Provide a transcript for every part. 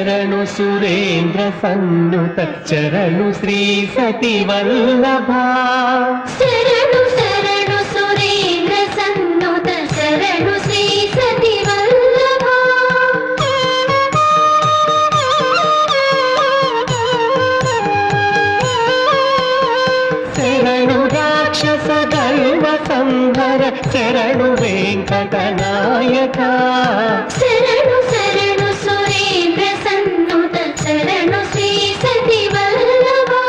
శరణు సురేంద్ర సన్నుత శరణు శ్రీ సతి వల్లభా శరణు శరణు సురేంద్ర సన్నుత శరణు శ్రీ సతి వల్లభా శరణు రాక్షస గర్వ సంహర శరణు వెంకటనాయక శరణు శరణు సురేంద్ర సన్నుత శరణు శ్రీ సతి వల్లభా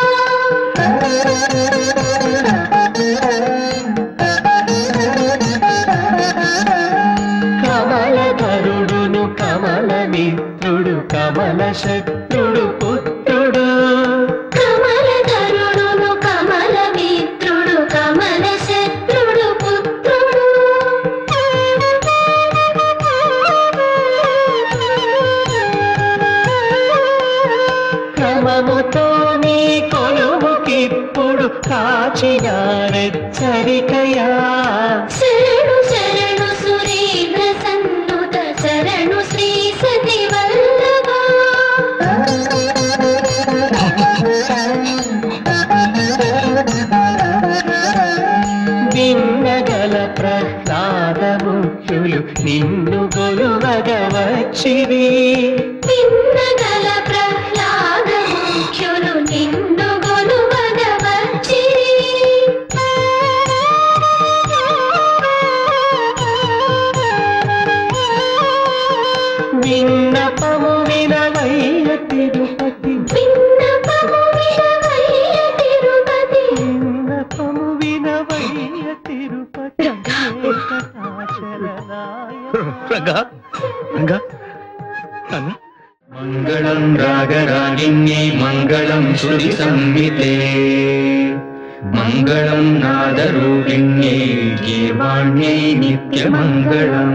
కమలధరుడును కమల మిత్రుడు కమల శత్రుడు పుత్రుడు కమలధరుడును కమల మిత్రుడు కమల శత్రుడు పుత్రుడు క్రమముతో నీ కొలువుకిప్పుడు కాచినారెచ్చరికయా శరణు శరణు సురేంద్ర సన్నుత శరణు శ్రీ సతి వల్లభా విన్నగల ప్రహ్లాద ముఖ్యులు నిన్ను గొలువగ వచ్చిరి విన్నగల ప్రహ్లాద ముఖ్యులు నిన్ను గొలువగ వచ్చిరి విన్నపము వినవయ్య తిరుపతి విన్నపము వినవయ్య తిరుపతి విన్నపము వినవయ్య తిరుపతి వెంకటాచలనాయక. రంగా రంగా అన్న మంగళం రాగరాగిణ్యే మంగళం శృతి సంహితే మంగళం నాదరూపిణ్యే గీర్వాణ్యై నిత్యమంగళం